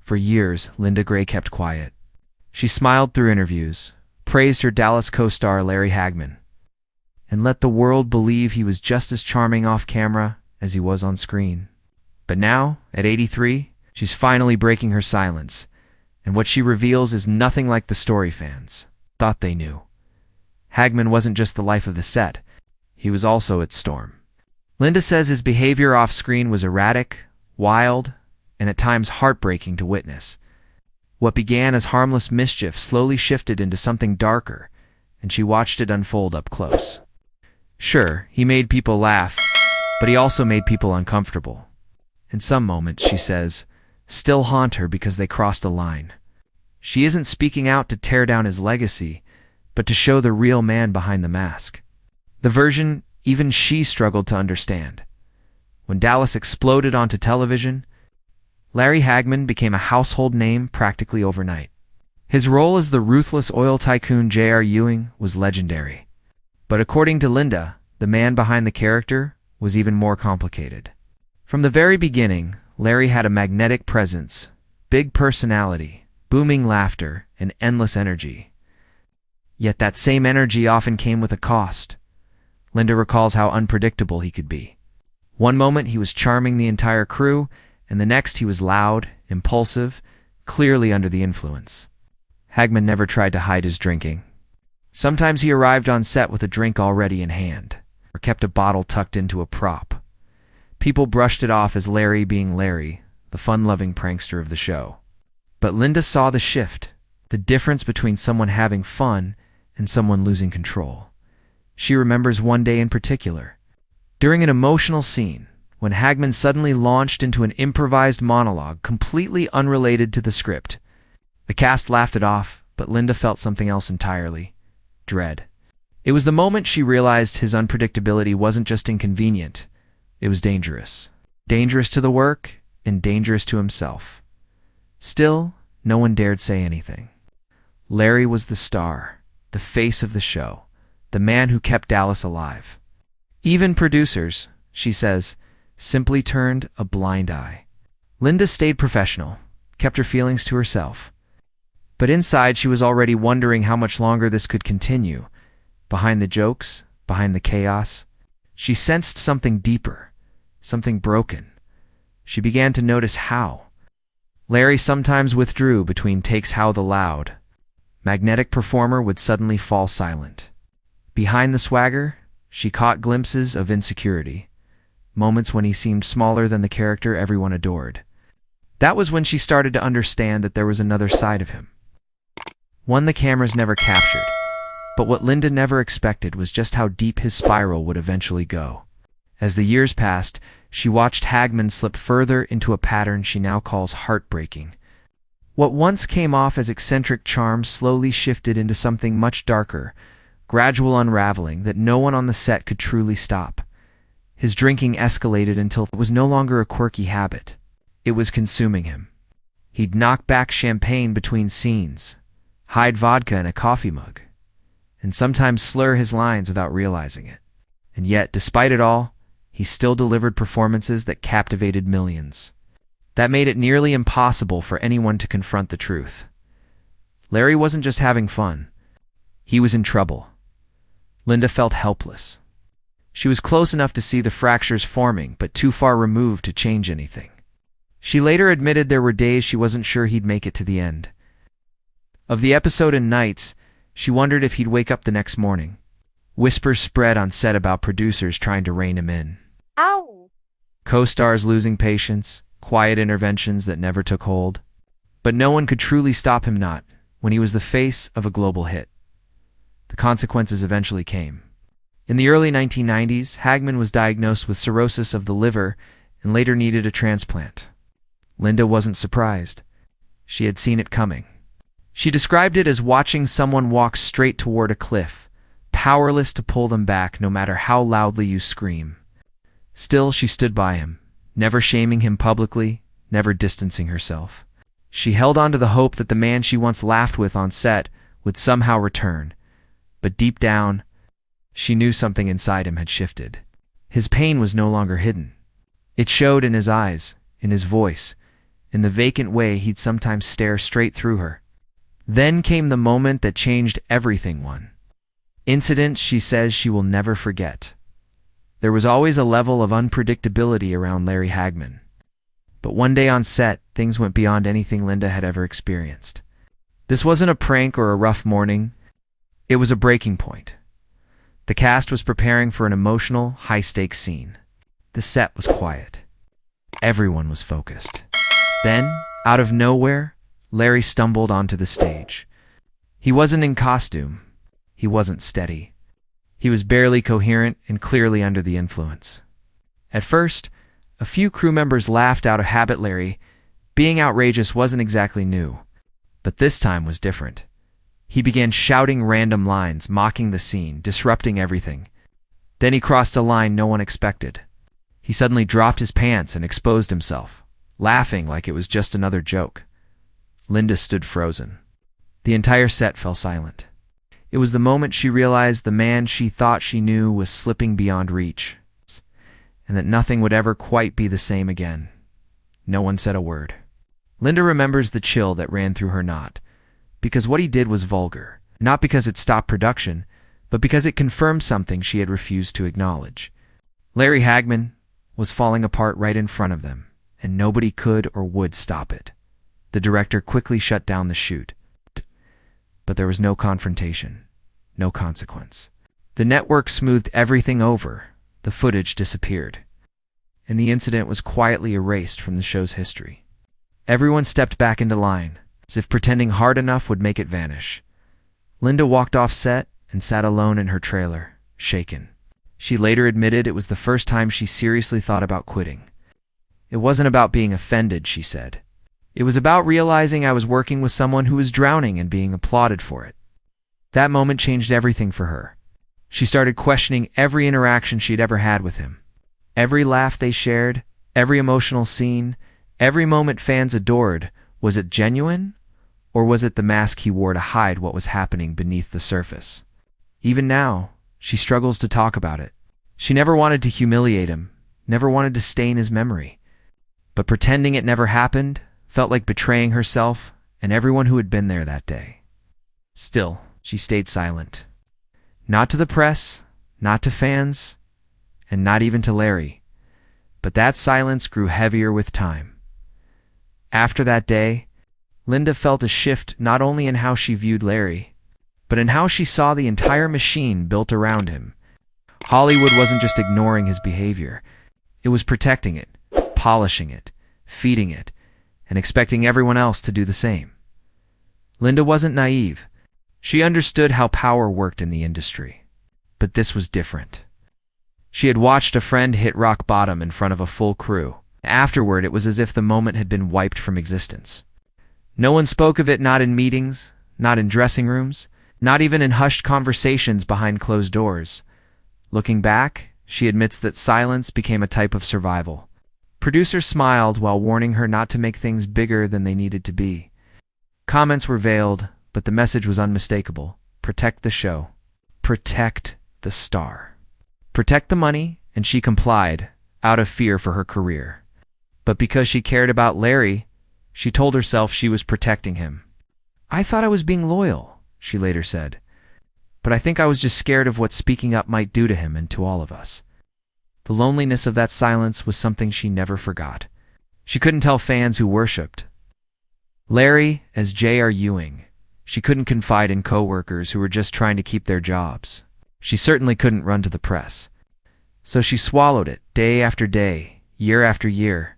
For years, Linda Gray kept quiet. She smiled through interviews, praised her Dallas co-star Larry Hagman, and let the world believe he was just as charming off camera as he was on screen. But now, at 83, she's finally breaking her silence, and what she reveals is nothing like the story fans thought they knew. Hagman wasn't just the life of the set, he was also its storm. Linda says his behavior off-screen was erratic, wild, and at times heartbreaking to witness. What began as harmless mischief slowly shifted into something darker, and she watched it unfold up close. Sure, he made people laugh, but he also made people uncomfortable. And some moments, she says, still haunt her because they crossed a line. She isn't speaking out to tear down his legacy, but to show the real man behind the mask. The version even she struggled to understand. When Dallas exploded onto television, Larry Hagman became a household name practically overnight. His role as the ruthless oil tycoon J.R. Ewing was legendary. But according to Linda, the man behind the character was even more complicated. From the very beginning, Larry had a magnetic presence, big personality, booming laughter, and endless energy. Yet that same energy often came with a cost. Linda recalls how unpredictable he could be. One moment he was charming the entire crew, and the next he was loud, impulsive, clearly under the influence. Hagman never tried to hide his drinking. Sometimes he arrived on set with a drink already in hand, or kept a bottle tucked into a prop. People brushed it off as Larry being Larry, the fun-loving prankster of the show. But Linda saw the shift, the difference between someone having fun and someone losing control. She remembers one day in particular. During an emotional scene, when Hagman suddenly launched into an improvised monologue completely unrelated to the script. The cast laughed it off, but Linda felt something else entirely: dread. It was the moment she realized his unpredictability wasn't just inconvenient, it was dangerous. Dangerous to the work, and dangerous to himself. Still, no one dared say anything. Larry was the star, the face of the show, the man who kept Dallas alive. Even producers, she says, simply turned a blind eye. Linda stayed professional, kept her feelings to herself. But inside she was already wondering how much longer this could continue. Behind the jokes, behind the chaos, she sensed something deeper, something broken. She began to notice how. Larry sometimes withdrew between takes. How the loud, magnetic performer would suddenly fall silent. Behind the swagger, she caught glimpses of insecurity, moments when he seemed smaller than the character everyone adored. That was when she started to understand that there was another side of him. One the cameras never captured, but what Linda never expected was just how deep his spiral would eventually go. As the years passed, she watched Hagman slip further into a pattern she now calls heartbreaking. What once came off as eccentric charm slowly shifted into something much darker, gradual unraveling that no one on the set could truly stop. His drinking escalated until it was no longer a quirky habit. It was consuming him. He'd knock back champagne between scenes, hide vodka in a coffee mug, and sometimes slur his lines without realizing it. And yet, despite it all, he still delivered performances that captivated millions. That made it nearly impossible for anyone to confront the truth. Larry wasn't just having fun. He was in trouble. Linda felt helpless. She was close enough to see the fractures forming, but too far removed to change anything. She later admitted there were days she wasn't sure he'd make it to the end. Of the episode and nights, she wondered if he'd wake up the next morning. Whispers spread on set about producers trying to rein him in. Ow! Co-stars losing patience, quiet interventions that never took hold. But no one could truly stop him not when he was the face of a global hit. The consequences eventually came. In the early 1990s, Hagman was diagnosed with cirrhosis of the liver and later needed a transplant. Linda wasn't surprised. She had seen it coming. She described it as watching someone walk straight toward a cliff, powerless to pull them back no matter how loudly you scream. Still, she stood by him, never shaming him publicly, never distancing herself. She held on to the hope that the man she once laughed with on set would somehow return. But deep down, she knew something inside him had shifted. His pain was no longer hidden. It showed in his eyes, in his voice, in the vacant way he'd sometimes stare straight through her. Then came the moment that changed everything. One incident she says she will never forget. There was always a level of unpredictability around Larry Hagman. But one day on set, things went beyond anything Linda had ever experienced. This wasn't a prank or a rough morning. It was a breaking point. The cast was preparing for an emotional, high-stakes scene. The set was quiet. Everyone was focused. Then, out of nowhere, Larry stumbled onto the stage. He wasn't in costume. He wasn't steady. He was barely coherent and clearly under the influence. At first, a few crew members laughed out of habit. Larry, being outrageous, wasn't exactly new. But this time was different. He began shouting random lines, mocking the scene, disrupting everything. Then he crossed a line no one expected. He suddenly dropped his pants and exposed himself, laughing like it was just another joke. Linda stood frozen. The entire set fell silent. It was the moment she realized the man she thought she knew was slipping beyond reach, and that nothing would ever quite be the same again. No one said a word. Linda remembers the chill that ran through her, not because what he did was vulgar, not because it stopped production, but because it confirmed something she had refused to acknowledge. Larry Hagman was falling apart right in front of them, and nobody could or would stop it. The director quickly shut down the shoot. But there was no confrontation, no consequence. The network smoothed everything over. The footage disappeared, and the incident was quietly erased from the show's history. Everyone stepped back into line, as if pretending hard enough would make it vanish. Linda walked off set and sat alone in her trailer, shaken. She later admitted it was the first time she seriously thought about quitting. It wasn't about being offended, she said. It was about realizing I was working with someone who was drowning and being applauded for it. That moment changed everything for her. She started questioning every interaction she'd ever had with him. Every laugh they shared, every emotional scene, every moment fans adored. Was it genuine? Or was it the mask he wore to hide what was happening beneath the surface? Even now, she struggles to talk about it. She never wanted to humiliate him, never wanted to stain his memory. But pretending it never happened felt like betraying herself and everyone who had been there that day. Still, she stayed silent. Not to the press, not to fans, and not even to Larry. But that silence grew heavier with time. After that day, Linda felt a shift not only in how she viewed Larry, but in how she saw the entire machine built around him. Hollywood wasn't just ignoring his behavior. It was protecting it, polishing it, feeding it, and expecting everyone else to do the same. Linda wasn't naive. She understood how power worked in the industry. But this was different. She had watched a friend hit rock bottom in front of a full crew. Afterward, it was as if the moment had been wiped from existence. No one spoke of it, not in meetings, not in dressing rooms, not even in hushed conversations behind closed doors. Looking back, she admits that silence became a type of survival. Producers smiled while warning her not to make things bigger than they needed to be. Comments were veiled, but the message was unmistakable. Protect the show. Protect the star. Protect the money, and she complied, out of fear for her career. But because she cared about Larry, she told herself she was protecting him. I thought I was being loyal, she later said. But I think I was just scared of what speaking up might do to him and to all of us. The loneliness of that silence was something she never forgot. She couldn't tell fans who worshipped Larry as J.R. Ewing. She couldn't confide in co-workers who were just trying to keep their jobs. She certainly couldn't run to the press. So she swallowed it, day after day, year after year.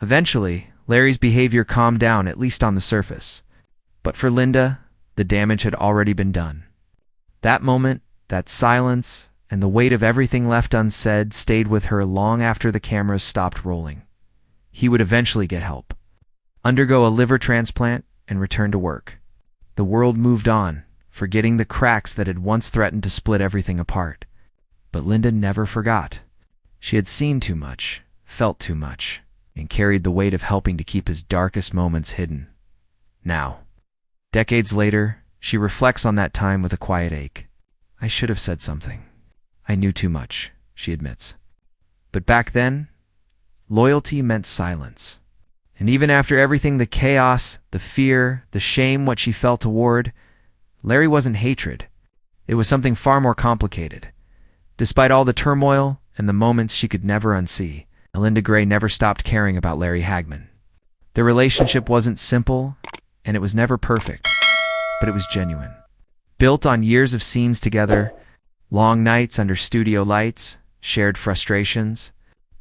Eventually, Larry's behavior calmed down, at least on the surface. But for Linda, the damage had already been done. That moment, that silence, and the weight of everything left unsaid stayed with her long after the cameras stopped rolling. He would eventually get help, undergo a liver transplant, and return to work. The world moved on, forgetting the cracks that had once threatened to split everything apart. But Linda never forgot. She had seen too much, felt too much, and carried the weight of helping to keep his darkest moments hidden. Now, decades later, she reflects on that time with a quiet ache. I should have said something. I knew too much, she admits. But back then, loyalty meant silence. And even after everything, the chaos, the fear, the shame, what she felt toward Larry wasn't hatred. It was something far more complicated. Despite all the turmoil and the moments she could never unsee, Linda Gray never stopped caring about Larry Hagman. Their relationship wasn't simple, and it was never perfect, but it was genuine. Built on years of scenes together, long nights under studio lights, shared frustrations,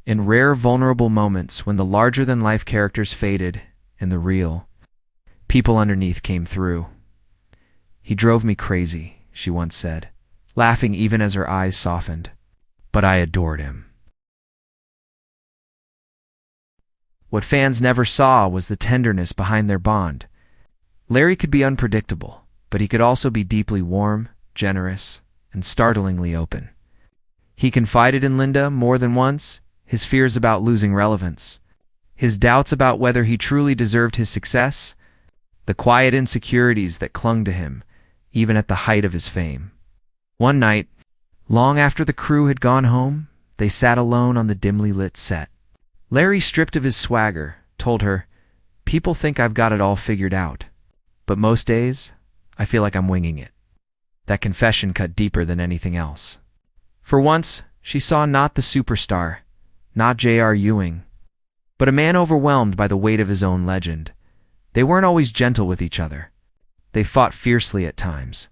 and rare vulnerable moments when the larger-than-life characters faded and the real people underneath came through. "He drove me crazy," she once said, laughing even as her eyes softened. "But I adored him." What fans never saw was the tenderness behind their bond. Larry could be unpredictable, but he could also be deeply warm, generous, and startlingly open. He confided in Linda more than once, his fears about losing relevance, his doubts about whether he truly deserved his success, the quiet insecurities that clung to him, even at the height of his fame. One night, long after the crew had gone home, they sat alone on the dimly lit set. Larry, stripped of his swagger, told her, "People think I've got it all figured out, but most days, I feel like I'm winging it." That confession cut deeper than anything else. For once, she saw not the superstar, not J.R. Ewing, but a man overwhelmed by the weight of his own legend. They weren't always gentle with each other. They fought fiercely at times.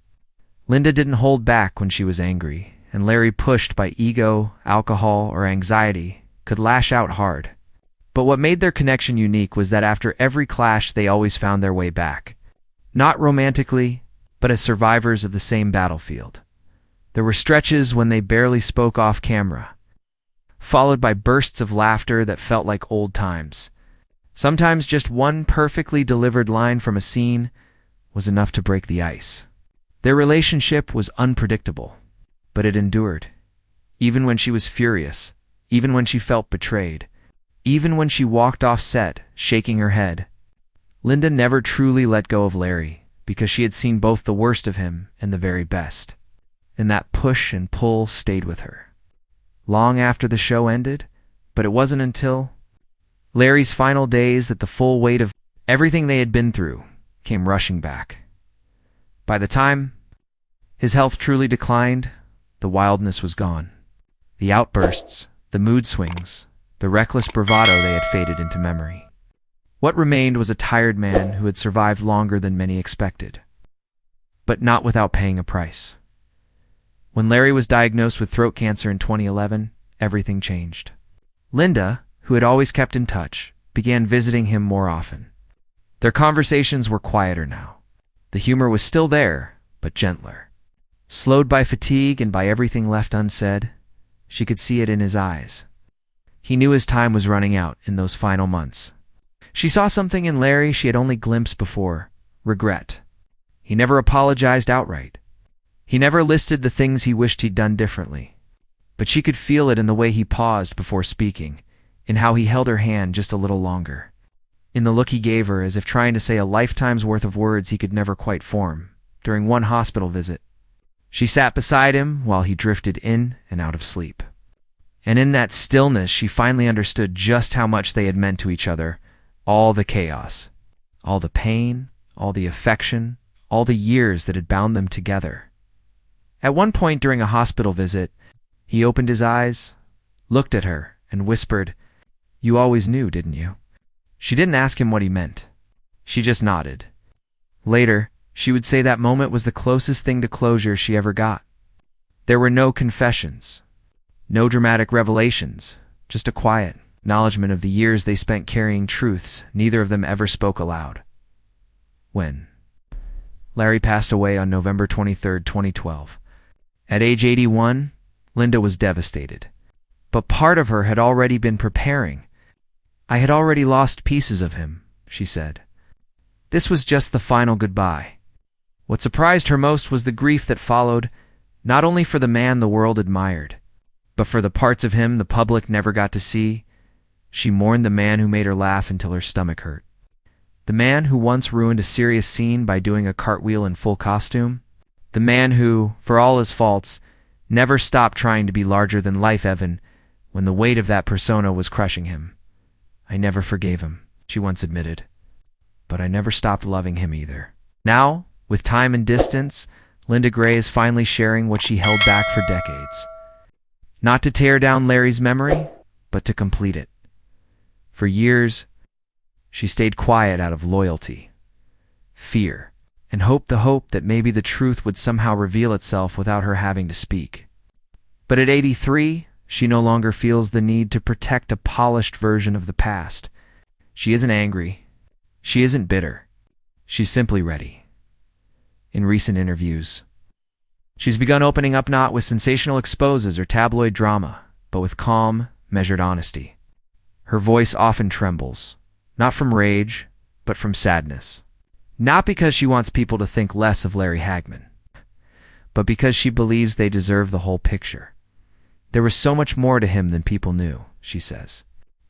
Linda didn't hold back when she was angry, and Larry, pushed by ego, alcohol, or anxiety, could lash out hard. But what made their connection unique was that after every clash they always found their way back. Not romantically, but as survivors of the same battlefield. There were stretches when they barely spoke off camera, followed by bursts of laughter that felt like old times. Sometimes just one perfectly delivered line from a scene was enough to break the ice. Their relationship was unpredictable, but it endured. Even when she was furious, even when she felt betrayed, even when she walked off set, shaking her head, Linda never truly let go of Larry, because she had seen both the worst of him and the very best. And that push and pull stayed with her long after the show ended, but it wasn't until Larry's final days that the full weight of everything they had been through came rushing back. By the time his health truly declined, the wildness was gone. The outbursts, the mood swings, the reckless bravado, they had faded into memory. What remained was a tired man who had survived longer than many expected, but not without paying a price. When Larry was diagnosed with throat cancer in 2011, everything changed. Linda, who had always kept in touch, began visiting him more often. Their conversations were quieter now. The humor was still there, but gentler. Slowed by fatigue and by everything left unsaid, she could see it in his eyes. He knew his time was running out in those final months. She saw something in Larry she had only glimpsed before: regret. He never apologized outright. He never listed the things he wished he'd done differently. But she could feel it in the way he paused before speaking, in how he held her hand just a little longer, in the look he gave her as if trying to say a lifetime's worth of words he could never quite form. During one hospital visit, she sat beside him while he drifted in and out of sleep. And in that stillness, she finally understood just how much they had meant to each other. All the chaos, all the pain, all the affection, all the years that had bound them together. At one point during a hospital visit, he opened his eyes, looked at her, and whispered, "You always knew, didn't you?" She didn't ask him what he meant. She just nodded. Later, she would say that moment was the closest thing to closure she ever got. There were no confessions, no dramatic revelations, just a quiet acknowledgement of the years they spent carrying truths neither of them ever spoke aloud. When Larry passed away on November 23, 2012. At age 81, Linda was devastated. But part of her had already been preparing. "I had already lost pieces of him," she said. This was just the final goodbye. What surprised her most was the grief that followed, not only for the man the world admired, but for the parts of him the public never got to see. She mourned the man who made her laugh until her stomach hurt. The man who once ruined a serious scene by doing a cartwheel in full costume. The man who, for all his faults, never stopped trying to be larger than life, even when the weight of that persona was crushing him. "I never forgave him," she once admitted. But I never stopped loving him either. Now, with time and distance, Linda Gray is finally sharing what she held back for decades. Not to tear down Larry's memory, but to complete it. For years, she stayed quiet out of loyalty, fear, and hoped that maybe the truth would somehow reveal itself without her having to speak. But at 83, she no longer feels the need to protect a polished version of the past. She isn't angry. She isn't bitter. She's simply ready. In recent interviews, she's begun opening up not with sensational exposes or tabloid drama, but with calm, measured honesty. Her voice often trembles, not from rage, but from sadness. Not because she wants people to think less of Larry Hagman, but because she believes they deserve the whole picture. There was so much more to him than people knew, she says.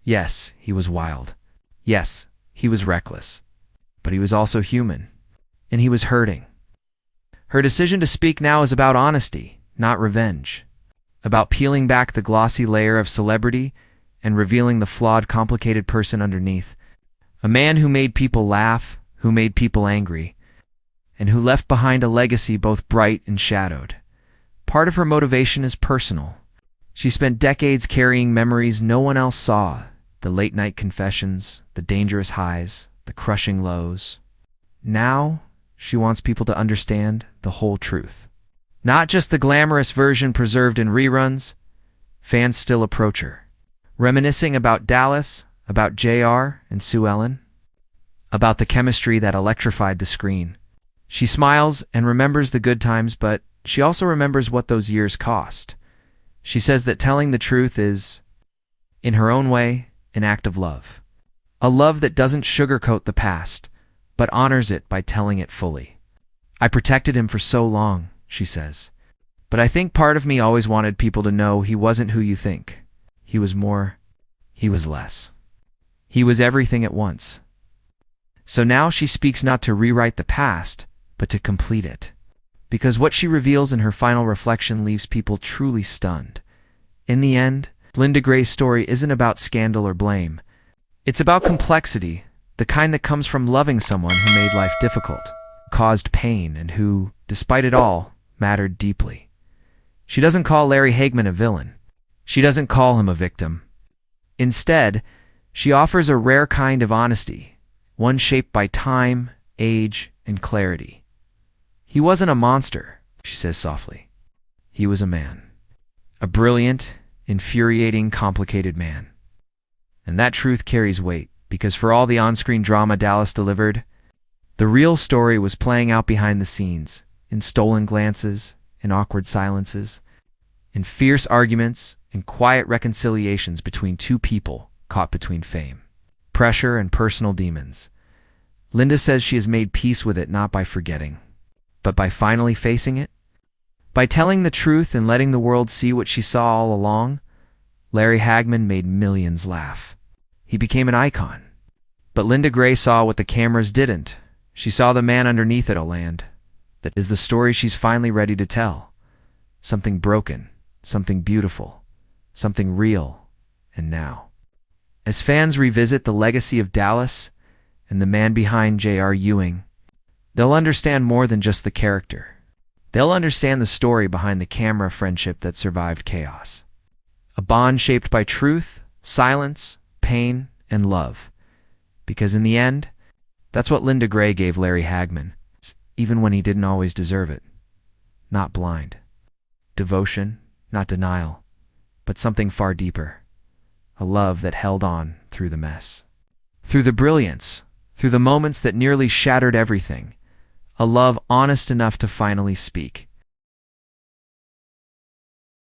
Yes, he was wild. Yes, he was reckless. But he was also human, and he was hurting. Her decision to speak now is about honesty, not revenge. About peeling back the glossy layer of celebrity and revealing the flawed, complicated person underneath. A man who made people laugh, who made people angry, and who left behind a legacy both bright and shadowed. Part of her motivation is personal. She spent decades carrying memories no one else saw, the late-night confessions, the dangerous highs, the crushing lows. Now, she wants people to understand the whole truth. Not just the glamorous version preserved in reruns. Fans still approach her, reminiscing about Dallas, about JR and Sue Ellen, about the chemistry that electrified the screen. She smiles and remembers the good times, but she also remembers what those years cost. She says that telling the truth is, in her own way, an act of love. A love that doesn't sugarcoat the past, but honors it by telling it fully. I protected him for so long, she says. But I think part of me always wanted people to know he wasn't who you think. He was more. He was less. He was everything at once. So now she speaks not to rewrite the past, but to complete it. Because what she reveals in her final reflection leaves people truly stunned. In the end, Linda Gray's story isn't about scandal or blame. It's about complexity, the kind that comes from loving someone who made life difficult, caused pain, and who, despite it all, mattered deeply. She doesn't call Larry Hagman a villain. She doesn't call him a victim. Instead, she offers a rare kind of honesty, one shaped by time, age, and clarity. He wasn't a monster, she says softly. He was a man. A brilliant, infuriating, complicated man. And that truth carries weight, because for all the on-screen drama Dallas delivered, the real story was playing out behind the scenes, in stolen glances, in awkward silences, in fierce arguments, in quiet reconciliations between two people caught between fame, pressure, and personal demons. Linda says she has made peace with it not by forgetting, but by finally facing it. By telling the truth and letting the world see what she saw all along. Larry Hagman made millions laugh. He became an icon. But Linda Gray saw what the cameras didn't. She saw the man underneath it all, and that is the story she's finally ready to tell. Something broken, something beautiful, something real, and now. As fans revisit the legacy of Dallas and the man behind J.R. Ewing, they'll understand more than just the character. They'll understand the story behind the camera friendship that survived chaos. A bond shaped by truth, silence, pain, and love. Because in the end, that's what Linda Gray gave Larry Hagman, even when he didn't always deserve it. Not blind. Devotion, not denial, but something far deeper. A love that held on through the mess. Through the brilliance, through the moments that nearly shattered everything. A love honest enough to finally speak.